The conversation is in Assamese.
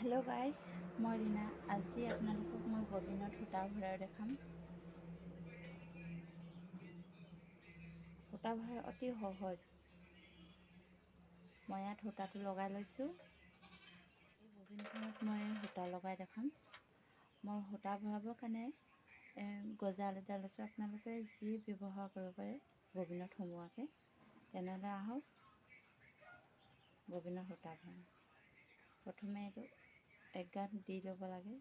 হেল্ল' গাইজ, মই ৰীনা। আজি আপোনালোকক মই ববিনত সূতা ভৰাই দেখাম। সূতা ভৰাই অতি সহজ। মই ইয়াত সূতাটো লগাই লৈছোঁ। এই ববিনখনত মই সূতা লগাই দেখাম। মই সূতা ভৰাবৰ কাৰণে গজাল এটা লৈছোঁ। আপোনালোকে যি ব্যৱহাৰ কৰিব পাৰে ববিনত সোমোৱাকৈ। তেনেহ'লে আহক ববিনৰ সূতা ভৰাম। প্ৰথমে এইটো এক গাঁঠ দি ল'ব লাগে।